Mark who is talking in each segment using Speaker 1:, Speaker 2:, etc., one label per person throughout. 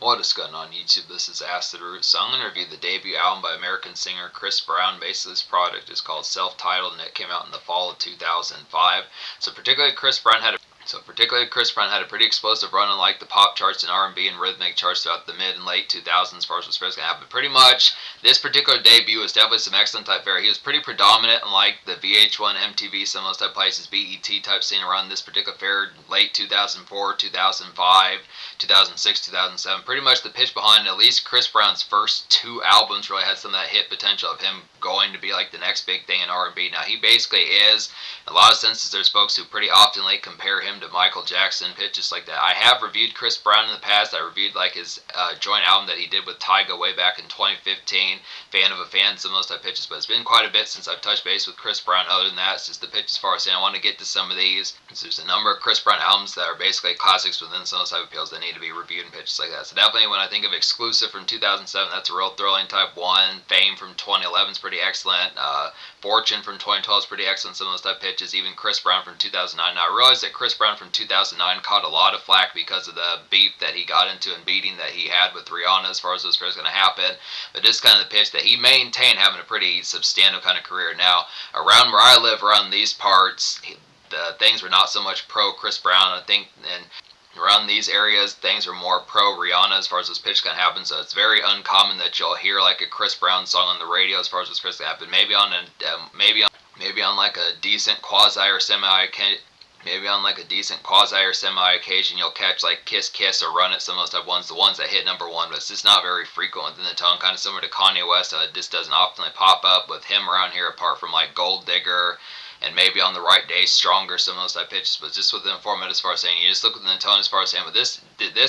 Speaker 1: What is going on YouTube? This is Acid Root. So I'm going to review the debut album by American singer Chris Brown. Basically, this project is called Self-Titled, and it came out in the fall of 2005. Particularly Chris Brown had a pretty explosive run in like the pop charts and R&B and rhythmic charts throughout the mid and late 2000s as far as what's going to happen. Pretty much, this particular debut was definitely some excellent type fare. He was pretty predominant in like the VH1, MTV, some of those type places, BET type scene around this particular fair, late 2004, 2005, 2006, 2007. Pretty much the pitch behind at least Chris Brown's first two albums really had some of that hit potential of him going to be like the next big thing in R&B. Now he basically is, in a lot of senses, there's folks who pretty often compare him to Michael Jackson, pitches like that. I have reviewed Chris Brown in the past. I reviewed like his joint album that he did with Tyga way back in 2015. Fan of a fan, some of those type pitches, but it's been quite a bit since I've touched base with Chris Brown. Other than that, it's just the pitch as far as saying I want to get to some of these. There's a number of Chris Brown albums that are basically classics within some of those type of appeals that need to be reviewed and pitches like that. So definitely when I think of Exclusive from 2007, that's a real thrilling type one. Fame from 2011 is pretty excellent. Fortune from 2012 is pretty excellent. Some of those type pitches. Even Chris Brown from 2009. Now I realize that Chris Brown from 2009 caught a lot of flack because of the beef that he got into and beating that he had with Rihanna as far as those was going to happen. But this kind of the pitch that he maintained having a pretty substantive kind of career. Now around where I live, around these parts, the things were not so much pro Chris Brown. I think and around these areas, things are more pro Rihanna as far as this pitch can happen. So it's very uncommon that you'll hear like a Chris Brown song on the radio as far as this pitch can happen. Maybe on like a decent quasi or semi. Maybe on like a decent quasi or semi occasion, you'll catch like Kiss Kiss or Run It, some of those type ones, the ones that hit number one, but it's just not very frequent within the tone. Kind of similar to Kanye West, it just doesn't often pop up with him around here, apart from like Gold Digger and maybe on the right day, Stronger, some of those type pitches, but just within the format as far as saying, you just look within the tone as far as saying, but this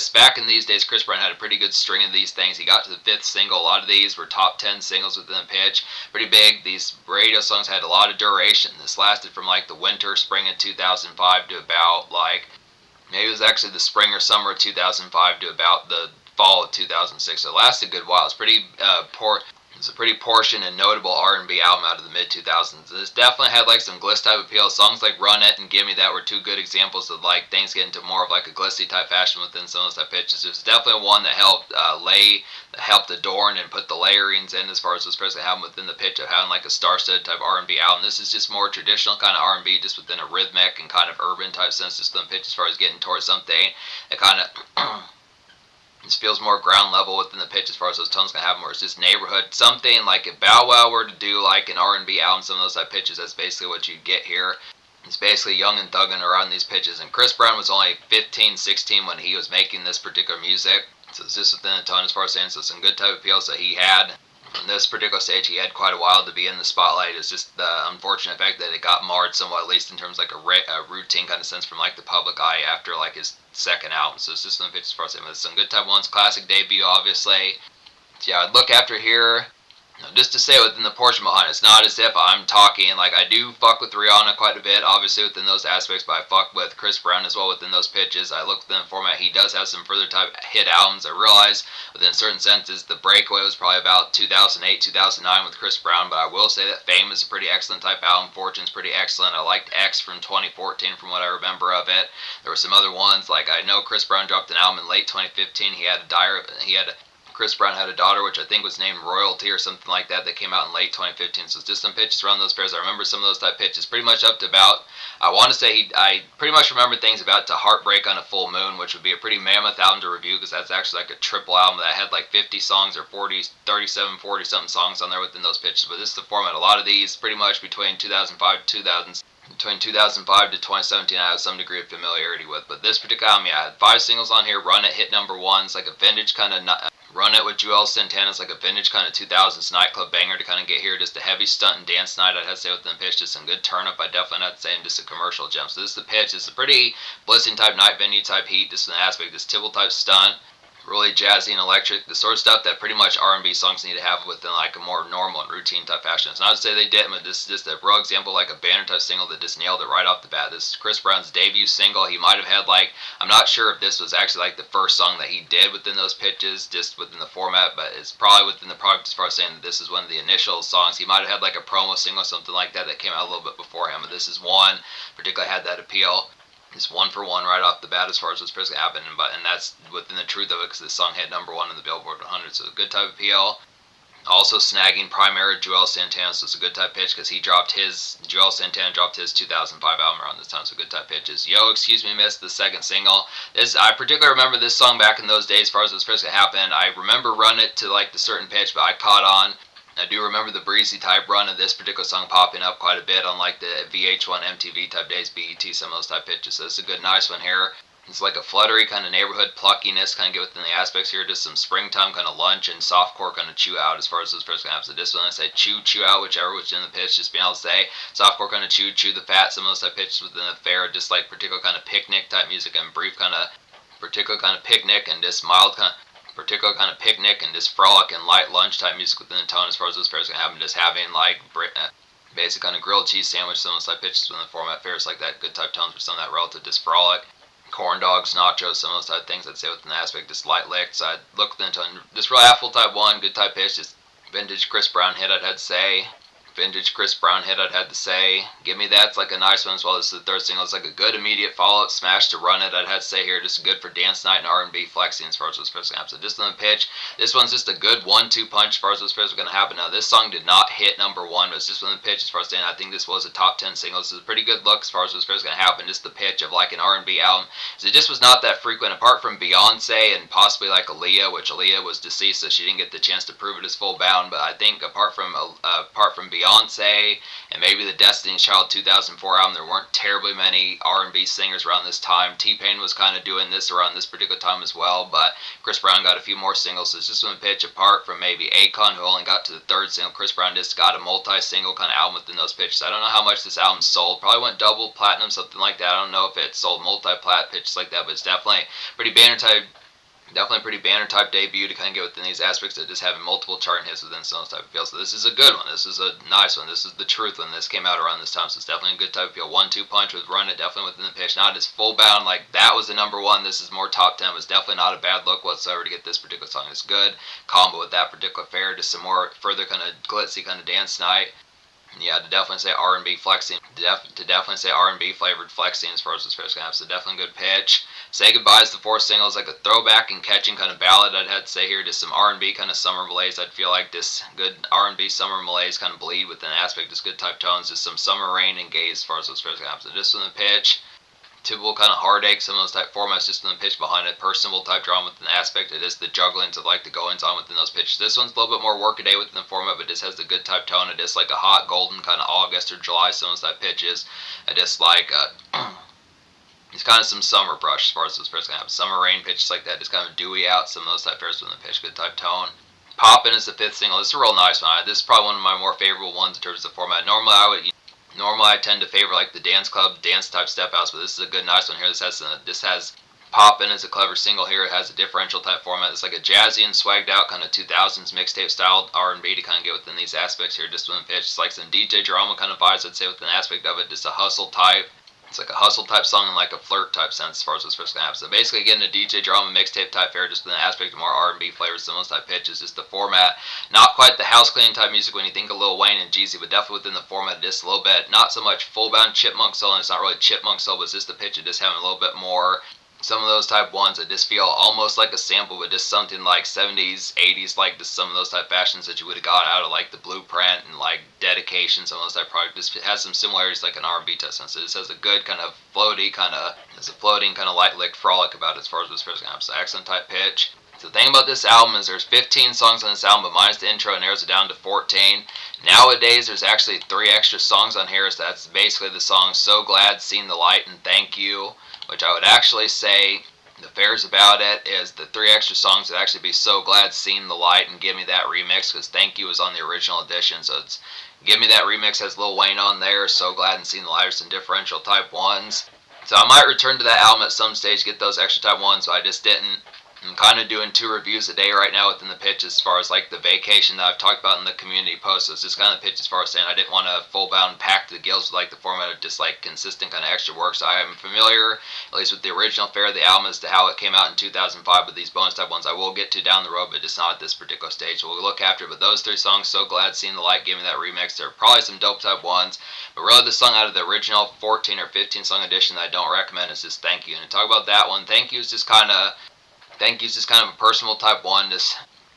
Speaker 1: back in these days, Chris Brown had a pretty good string of these things. He got to the fifth single. A lot of these were top 10 singles within the pitch. Pretty big. These radio songs had a lot of duration. This lasted from like the winter, spring of 2005 to about like, maybe it was actually the spring or summer of 2005 to about the fall of 2006. So it lasted a good while. It's pretty poor. It's a pretty portion and notable R&B album out of the mid-2000s. This definitely had like some gliss type appeal. Songs like Run It and Gimme That were two good examples of like things getting to more of like a glissy type fashion within some of those type pitches. It was definitely one that helped adorn and put the layerings in as far as was presently happening within the pitch of having like a star-studded type R&B album. This is just more traditional kind of R&B, just within a rhythmic and kind of urban type sense, just the pitch as far as getting towards something that kind of this feels more ground level within the pitch as far as those tones can happen, where it's just neighborhood. Something like if Bow Wow were to do like an R&B album, some of those type pitches, that's basically what you get here. It's basically young and thugging around these pitches, and Chris Brown was only 15, 16 when he was making this particular music. So it's just within the tone as far as saying, so some good type of appeals that he had. On this particular stage, he had quite a while to be in the spotlight. It's just the unfortunate fact that it got marred somewhat, at least in terms of like a routine kind of sense from like the public eye after like his second album. So it's just some pitches for us. With some good type ones, classic debut, obviously. So yeah, I'd look after here. Just to say within the portion behind it, it's not as if I'm talking, like I do fuck with Rihanna quite a bit, obviously within those aspects, but I fuck with Chris Brown as well within those pitches. I look within the format, he does have some further type hit albums. I realize within certain senses, The Breakaway was probably about 2008, 2009 with Chris Brown, but I will say that Fame is a pretty excellent type album. Fortune's pretty excellent. I liked X from 2014 from what I remember of it. There were some other ones, like I know Chris Brown dropped an album in late 2015. Chris Brown had a daughter, which I think was named Royalty or something like that came out in late 2015. So it's just some pitches around those pairs. I remember some of those type pitches pretty much up to about, I want to say I pretty much remember things about To Heartbreak on a Full Moon, which would be a pretty mammoth album to review because that's actually like a triple album that had like 50 songs or 37, 40 something songs on there within those pitches. But this is the format. A lot of these pretty much between 2005 to 2017, I have some degree of familiarity with. But this particular album, yeah, I had 5 singles on here. Run It hit number 1. It's like a vintage kind of Run It with Joel Santana is like a vintage kind of 2000s nightclub banger to kind of get here. Just a heavy stunt and dance night, I'd have to say within the pitch. Just some good turn up. I definitely not saying just a commercial gem. So this is the pitch. It's a pretty blissing type night venue type heat. Just an aspect, this Tibble type stunt. Really jazzy and electric, the sort of stuff that pretty much R&B songs need to have within like a more normal and routine type fashion. It's not to say they didn't, but this is just a real example, like a banner type single that just nailed it right off the bat. This is Chris Brown's debut single. He might have had like, I'm not sure if this was actually like the first song that he did within those pitches, just within the format, but it's probably within the product as far as saying that this is one of the initial songs. He might have had like a promo single or something like that that came out a little bit before him, but this is one particularly had that appeal. Just one for one right off the bat as far as what's supposed to happen, and that's within the truth of it because this song hit #1 in the Billboard 100, so a good type of PL. Also snagging Primera Joel Santana, so it's a good type pitch because Joel Santana dropped his 2005 album around this time, so good type pitches. Yo, Excuse Me Miss, the second single. I particularly remember this song back in those days as far as what's supposed to happen. I remember running it to like the certain pitch, but I caught on. I do remember the breezy type run of this particular song popping up quite a bit on like the VH1 MTV type days, BET, some of those type pitches. So it's a good, nice one here. It's like a fluttery kind of neighborhood pluckiness, kind of get within the aspects here. Just some springtime kind of lunch and softcore kind of chew out as far as those first have. So this one I say chew out, whichever which in the pitch, just being able to say softcore kind of chew the fat. Some of those type pitches within the fair, just like particular kind of picnic type music and brief kind of particular kind of picnic and just mild kind of particular kind of picnic and just frolic and light lunch type music within the tone as far as those fairs can happen. Just having like basic kind of grilled cheese sandwich, some of those type pitches within the format fairs like that, good type tones for some of that relative just frolic. Corn dogs, nachos, some of those type of things I'd say within the aspect, just light licks. I'd look within the tone, just real apple type one, good type pitch, just vintage Chris Brown hit I'd had to say. Vintage Chris Brown hit I'd had to say. Give Me That's like a nice one as well. This is the third single. It's like a good immediate follow-up smash to Run It I'd have to say here. Just good for dance night and R&B flexing as far as what's supposed to happen. So just on the pitch, this one's just a good 1-2 punch as far as what's supposed to going to happen. Now this song did not hit #1, but it's just on the pitch as far as saying I think this was a top 10 single. This is a pretty good look as far as what's supposed to going to happen. Just the pitch of like an R&B album. So it just was not that frequent apart from Beyonce and possibly like Aaliyah, which Aaliyah was deceased so she didn't get the chance to prove it as full bound. But I think apart from Beyonce and maybe the Destiny's Child 2004 album, there weren't terribly many R&B singers around this time. T-Pain was kind of doing this around this particular time as well, but Chris Brown got a few more singles. So it's just one pitch apart from maybe Akon, who only got to the third single. Chris Brown just got a multi-single kind of album within those pitches. I don't know how much this album sold. Probably went double platinum, something like that. I don't know if it sold multi-plat pitches like that, but it's definitely pretty banner type. Definitely a pretty banner type debut to kind of get within these aspects of just having multiple chart hits within some type of feel. So this is a good one. This is a nice one. This is the truth when this came out around this time. So it's definitely a good type of feel. 1-2 punch with Run It, definitely within the pitch. Not as full bound like that was the #1. This is more top 10. It's definitely not a bad look whatsoever to get this particular song. It's good. Combo with that particular fair. Just some more further kind of glitzy kind of dance night. Yeah, to definitely say R&B flexing, to definitely say R&B flavored flexing as far as this first can have. So definitely good pitch. Say Goodbye is the fourth single. It's like a throwback and catching kind of ballad I'd have to say here. Just some R&B kind of summer malaise. I'd feel like this good R&B summer malaise kind of bleed with an aspect. Just good type tones. Just some summer rain and gaze as far as this first can have. So just from the pitch. Typical kind of heartache, some of those type formats just in the pitch behind it. Personal type drama with an aspect. It is the jugglings of like the goings on within those pitches. This one's a little bit more workaday within the format, but this has the good type tone. It is like a hot golden kind of August or July, some of those type pitches. It is like it's kind of some summer brush as far as those pitches can have. Summer rain pitches like that, just kind of dewy out, some of those type pairs within the pitch, good type tone. Poppin' is the fifth single. This is a real nice one. This is probably one of my more favorable ones in terms of the format. Normally I tend to favor like the dance club, dance type step outs, but this is a good nice one here. This has Poppin' is a clever single here. It has a differential type format. It's like a jazzy and swagged out kind of 2000s mixtape style R&B to kind of get within these aspects here. Just within pitch, it's like some DJ drama kind of vibes I'd say within an aspect of it. Just a hustle type. It's like a hustle type song and like a flirt type sense as far as what's supposed to happen. So basically getting a DJ drama mixtape type fare, just in the aspect of more R&B flavors, some of those type pitches, just the format. Not quite the house cleaning type music when you think of Lil Wayne and Jeezy, but definitely within the format just a little bit. Not so much full bound chipmunk soul, and it's not really chipmunk soul, but it's just the pitch of just having a little bit more. Some of those type ones that just feel almost like a sample, but just something like 70s, 80s, like just some of those type fashions that you would have got out of like the Blueprint and like Dedication, some of those type products. Just has some similarities like an R&B type sense. So this has a good kind of floating kind of light licked frolic about it as far as this person has. So excellent type pitch. So the thing about this album is there's 15 songs on this album, but minus the intro, it narrows it down to 14. Nowadays, there's actually 3 extra songs on here, so that's basically the songs So Glad, Seen the Light, and Thank You, which I would actually say the fairs about it is the 3 extra songs would actually be So Glad, Seen the Light, and Give Me That Remix, because Thank You was on the original edition, so it's Give Me That Remix has Lil Wayne on there, So Glad and Seen the Light are some differential type ones. So I might return to that album at some stage, get those extra type ones, but I just didn't. I'm kind of doing 2 reviews a day right now within the pitch as far as like the vacation that I've talked about in the community post. So it's just kind of the pitch as far as saying I didn't want to full bound pack to the gills with like the format of just like consistent kind of extra work. So I am familiar, at least with the original fare of the album, as to how it came out in 2005. But these bonus type ones I will get to down the road, but just not at this particular stage. So we'll look after it. But those 3 songs, So Glad Seeing the Light, gave me that remix. They're probably some dope type ones. But really, the song out of the original 14 or 15 song edition that I don't recommend is just Thank You. And to talk about that one, Thank You is just kind of a personal type one.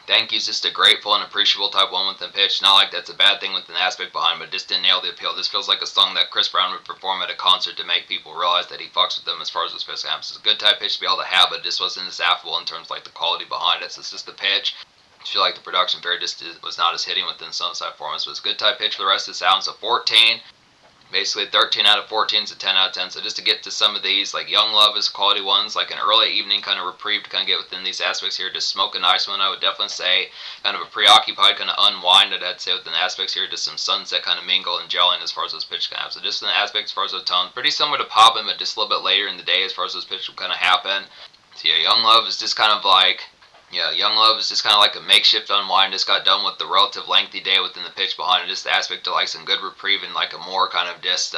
Speaker 1: Thank you's just a grateful and appreciable type one within pitch. Not like that's a bad thing with an aspect behind, but it just didn't nail the appeal. This feels like a song that Chris Brown would perform at a concert to make people realize that he fucks with them as far as this pitch comes. It's a good type pitch to be able to have, but it just wasn't as affable in terms of like the quality behind it. So it's just the pitch. I feel like the production very just was not as hitting within some side formats, but it's a good type pitch for the rest of the sound. So 14. Basically 13 out of 14 is a 10 out of 10. So just to get to some of these, like Young Love is quality ones, like an early evening kind of reprieve to kind of get within these aspects here. Just Smoke a Nice One, I would definitely say. Kind of a preoccupied kind of unwind, I'd say within the aspects here. Just some sunset kind of mingle and gelling as far as those pitches kind of have. So just in the aspects as far as those tones, pretty similar to Poppin', but just a little bit later in the day as far as those pitches will kind of happen. So yeah, Young Love is just kind of like, Young Love is just kind of like a makeshift unwind. Just got done with the relative lengthy day within the pitch behind it. Just the aspect of like some good reprieve and like a more kind of just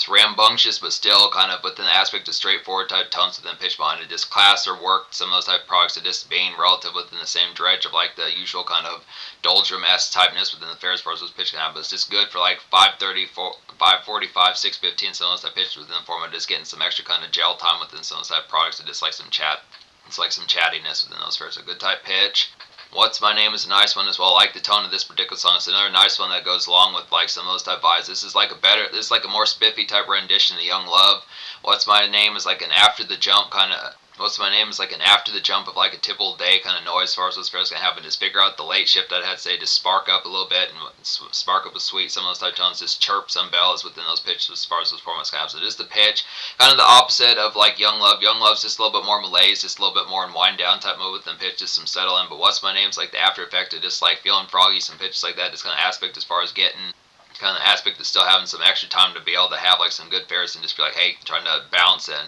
Speaker 1: rambunctious, but still kind of within the aspect of straightforward type tones within pitch behind it. Just class or work, some of those type of products are just being relative within the same dredge of like the usual kind of doldrum-esque typeness within the fair as far as those pitch can have. But it's just good for like 5:30, 5:45, 6:15, some of those type pitches within the format. Just getting some extra kind of gel time within some of those type products. And just like some chat. It's like some chattiness within those fairs. A good type pitch. What's My Name is a nice one as well. I like the tone of this particular song. It's another nice one that goes along with like some of those type vibes. This is like a more spiffy type rendition of Young Love. What's My Name is like an after the jump kind of. What's My Name is like an after the jump of like a typical day kind of noise as far as those fairs can happen. Just figure out the late shift, I'd have to say, just spark up a little bit and spark up a sweet, some of those type tones, just chirp some bells within those pitches as far as those formats can have. So just the pitch, kind of the opposite of like Young Love. Young Love's just a little bit more malaise, just a little bit more in wind down type mode within pitch, just some settle in. But What's My Name's like the after effect of just like feeling froggy, some pitches like that, just kind of aspect as far as getting kind of aspect of still having some extra time to be able to have like some good fairs and just be like, hey, trying to bounce in.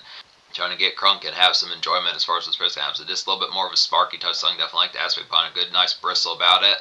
Speaker 1: Trying to get crunk and have some enjoyment as far as those fairs can have. So just a little bit more of a sparky touch song. Definitely like the aspect behind a good, nice bristle about it.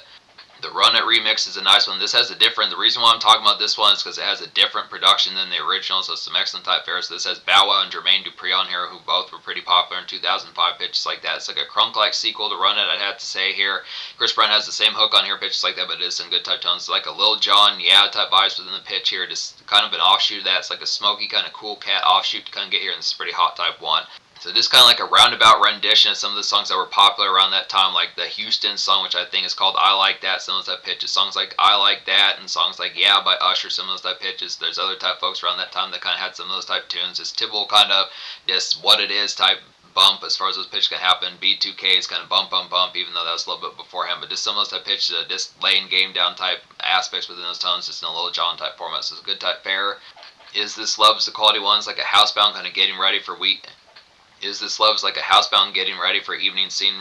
Speaker 1: The Run It remix is a nice one. This has a different, the reason why I'm talking about this one is because it has a different production than the original, so some excellent type fairs. So this has Bow Wow and Jermaine Dupri on here, who both were pretty popular in 2005, pitches like that. It's like a crunk-like sequel to Run It, I'd have to say here. Chris Brown has the same hook on here, pitches like that, but it is some good type tones. It's like a Lil Jon, type vibes within the pitch here, just kind of an offshoot of that. It's like a smoky, kind of cool cat offshoot to kind of get here, and this is a pretty hot type one. So just kind of like a roundabout rendition of some of the songs that were popular around that time, like the Houston song, which I think is called I Like That, some of those type pitches. Songs like I Like That and songs like Yeah by Usher, some of those type pitches. There's other type folks around that time that kind of had some of those type tunes. It's typical kind of just what it is type bump as far as those pitches can happen. B2K is kind of bump, bump, bump, even though that was a little bit beforehand. But just some of those type pitches, just laying game down type aspects within those tones, just in a Lil Jon type format. So it's a good type fare. Is This Love's the quality ones, like a housebound kind of getting ready for Is This Love's like a housebound getting ready for evening scene?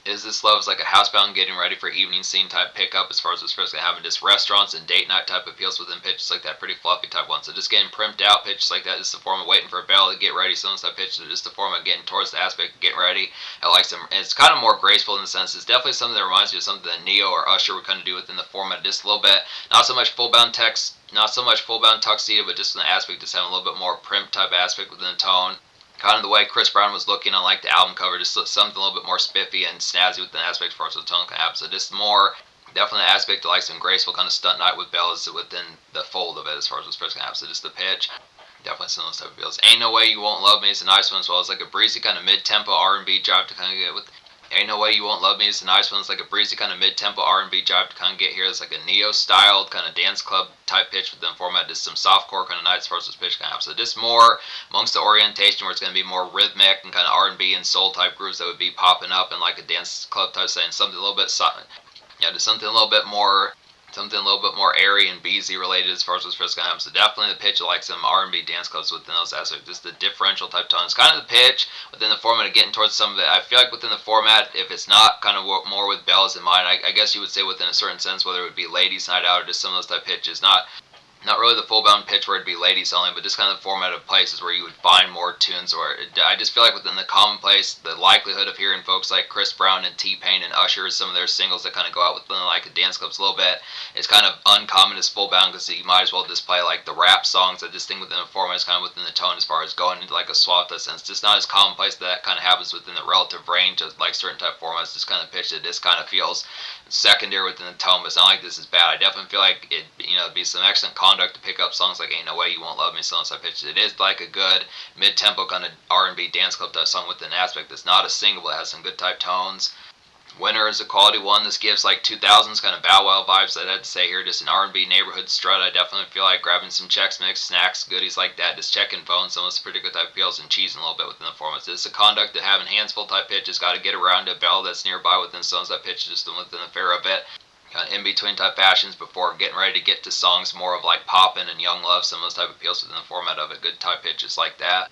Speaker 1: Is This Love's like a housebound getting ready for evening scene type pickup as far as this first going to happen? Just restaurants and date night type appeals within pitches like that, pretty fluffy type one. So just getting primped out pitches like that, just the form of waiting for a bell to get ready. Some of those type pitches are just the form of getting towards the aspect of getting ready. I like some, and it's kind of more graceful in the sense. It's definitely something that reminds me of something that Neo or Usher would kind of do within the format, just a little bit. Not so much full bound text, not so much full bound tuxedo, but just in the aspect, just having a little bit more primp type aspect within the tone. Kind of the way Chris Brown was looking on like the album cover, just something a little bit more spiffy and snazzy with the aspect for us the tone can have. So just more, definitely the aspect of like some graceful kind of stunt night with bells within the fold of it as far as what's first can have. So just the pitch, definitely some of those type of feels. Ain't No Way You Won't Love Me is a nice one as well. It's like a breezy kind of mid-tempo R&B drive to kind of get with. Ain't No Way You Won't Love Me is a nice one. It's like a breezy kind of mid-tempo R&B jive to kind of get here. It's like a Neo-styled kind of dance club type pitch within format. Just some softcore kind of nights for this pitch kind of have. So just more amongst the orientation where it's going to be more rhythmic and kind of R&B and soul type grooves that would be popping up in like a dance club type saying something a little bit just something a little bit more. Something a little bit more airy and beezy related as far as what's first going to happen. So definitely the pitch of like some R&B dance clubs within those aspects. Just the differential type tones. Kind of the pitch within the format of getting towards some of it. I feel like within the format, if it's not kind of more with bells in mind, I guess you would say within a certain sense, whether it would be ladies night out or just some of those type pitches. Not not really the full bound pitch where it'd be ladies only, but just kind of the format of places where you would find more tunes. Or I just feel like within the commonplace, the likelihood of hearing folks like Chris Brown and T-Pain and Usher, some of their singles that kind of go out within like the dance clubs a little bit, is kind of uncommon as full bound, because you might as well just play like the rap songs. I just think within the format is kind of within the tone as far as going into like a swap that sense. Just not as commonplace that kind of happens within the relative range of like certain type formats. Just kind of pitch that just kind of feels secondary within the tone, but it's not like this is bad. I definitely feel like it'd be some excellent conduct to pick up songs like "Ain't No Way You Won't Love Me," songs I pitched. It is like a good mid-tempo kind of R&B dance club type song with an aspect that's not a single, but has some good type tones. Winner is a quality one. This gives like 2000s kind of Bow Wow vibes. I'd have to say here, just an R&B neighborhood strut. I definitely feel like grabbing some Chex Mix, snacks, goodies like that, just checking phones, some of this particular type feels, and cheesing a little bit within the format. It's a conduct that having hands full type pitches, got to get around a bell that's nearby within songs that pitch, just within the fair of it. Kind of in between type fashions before getting ready to get to songs more of like Poppin' and Young Love, some of those type of appeals within the format of it. Good type pitches like that.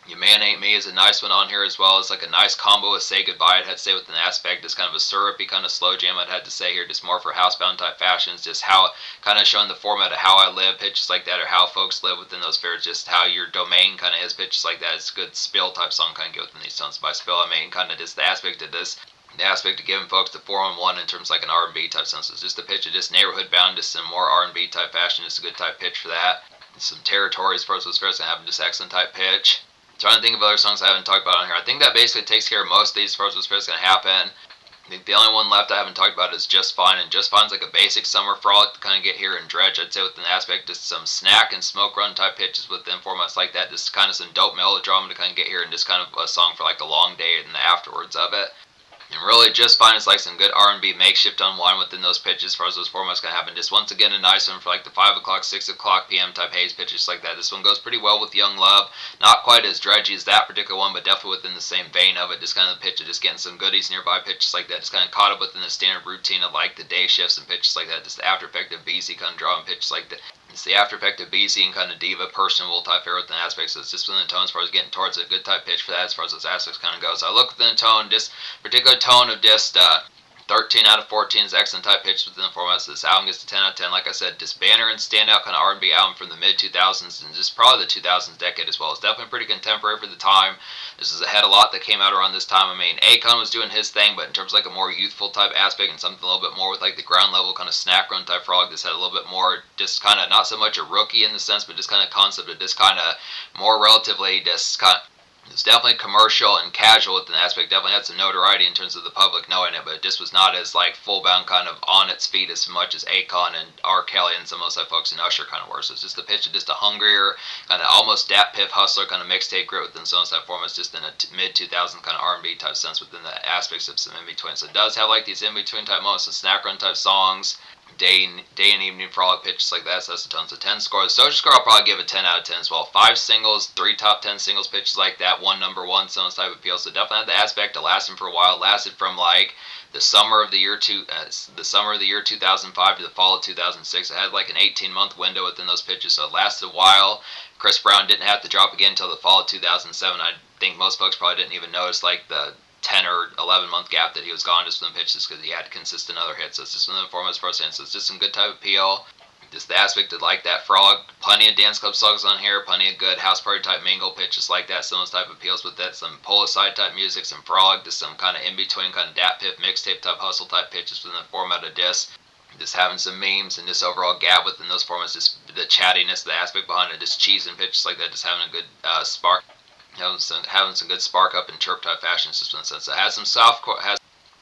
Speaker 1: Your Man Ain't Me is a nice one on here as well. It's like a nice combo with Say Goodbye. I'd have to say with an aspect, it's kind of a syrupy kind of slow jam. I'd have to say here, just more for housebound type fashions, just how kind of showing the format of how I live, pitches like that, or how folks live within those fairs, just how your domain kind of is, pitches like that. It's a good spill type song kind of get within these songs. By spill, I mean kind of just the aspect of this. The aspect of giving folks the 4-on-1 in terms of like an R&B type sense. It's just a pitch of just neighborhood bound, just some more R&B type fashion. Just a good type pitch for that. Some territories for us was first and having just excellent type pitch. Trying to think of other songs I haven't talked about on here. I think that basically takes care of most of these as far as what's going to happen. I think the only one left I haven't talked about is Just Fine, and Just Fine's like a basic summer frolic to kind of get here and Dredge. I'd say within the aspect, just some snack and smoke run type pitches within formats like that. Just kind of some dope melodrama to kind of get here, and just kind of a song for like a long day and the afterwards of it. And really, Just Fine is like some good R&B makeshift unwind within those pitches as far as those formats can happen. Just once again, a nice one for like the 5 o'clock, 6 o'clock p.m. type haze pitches like that. This one goes pretty well with Young Love. Not quite as dredgy as that particular one, but definitely within the same vein of it. Just kind of the pitch of just getting some goodies nearby, pitches like that. Just kind of caught up within the standard routine of like the day shifts and pitches like that. Just the after effect of BZ kind of drawing pitches like that. It's the after effect of BZ and kind of diva, personable type air within aspects. So it's just within the tone as far as getting towards a good type pitch for that as far as those aspects kind of goes. So I look within the tone, just particular tone of just 13 out of 14 is excellent type pitch within the format. So this album gets to 10 out of 10. Like I said, just banner and standout kind of R&B album from the mid 2000s and just probably the 2000s decade as well. It's definitely pretty contemporary for the time. This is ahead a lot that came out around this time. I mean, Akon was doing his thing, but in terms of like a more youthful type aspect and something a little bit more with like the ground level kind of snack run type frog, this had a little bit more just kind of not so much a rookie in the sense, but just kind of concept of just kind of more relatively just kind of, it's definitely commercial and casual with an aspect. Definitely had some notoriety in terms of the public knowing it, but it just was not as like full bound kind of on its feet as much as Akon and R. Kelly and some of those type folks and Usher kind of were. So it's just a pitch of just a hungrier kind of almost Dat Piff hustler kind of mixtape grit within some of those type formats, just in a mid 2000 kind of R&B type sense within the aspects of some in between. So it does have like these in between type moments, some snack run type songs. Day and evening frolic pitches like that, so that's a ton. So 10 score. The social score I'll probably give a 10 out of 10 as well. 5 singles, 3 top 10 singles pitches like that, 1 number 1, some type of appeal. So definitely had the aspect of lasting for a while. It lasted from like the summer of the year 2005 to the fall of 2006. It had like an 18-month window within those pitches, so it lasted a while. Chris Brown didn't have to drop again until the fall of 2007. I think most folks probably didn't even notice like the 10 or 11 month gap that he was gone just from the pitches because he had consistent other hits. So it's just within the form of his first hand. So it's just some good type of appeal. Just the aspect of like that frog. Plenty of dance club songs on here. Plenty of good house party type mingle pitches like that. Some of those type of appeals with that. Some Policide type music. Some frog. Just some kind of in between kind of Dat Piff mixtape type hustle type pitches within the format of disc. Just having some memes and just overall gab within those formats. Just the chattiness, the aspect behind it. Just cheese and pitches like that. Just having a good spark. Having some good spark up and chirp type fashion system in the sense. It has some softcore, has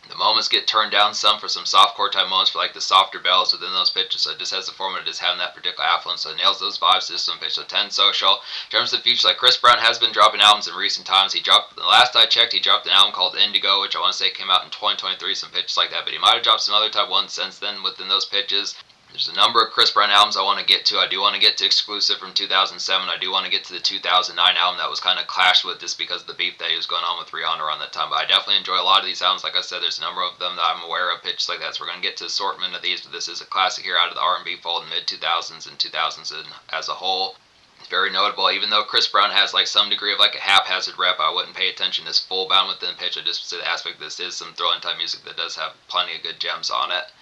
Speaker 1: the moments get turned down some for some softcore type moments for like the softer bells within those pitches. So it just has the format of just having that particular affluence. So it nails those vibes to this one pitch. So 10 social. In terms of the future, like Chris Brown has been dropping albums in recent times. He dropped, the last I checked, he dropped an album called Indigo, which I want to say came out in 2023, some pitches like that. But he might have dropped some other type ones since then within those pitches. There's a number of Chris Brown albums I want to get to. I do want to get to Exclusive from 2007. I do want to get to the 2009 album that was kind of clashed with just because of the beef that he was going on with Rihanna around that time. But I definitely enjoy a lot of these albums. Like I said, there's a number of them that I'm aware of, pitches like that. So we're going to get to assortment of these. But this is a classic here out of the R&B fold in mid-2000s and 2000s as a whole. It's very notable. Even though Chris Brown has like some degree of like a haphazard rep, I wouldn't pay attention to this full bound within the pitch. I just say the aspect this is some thrilling type music that does have plenty of good gems on it.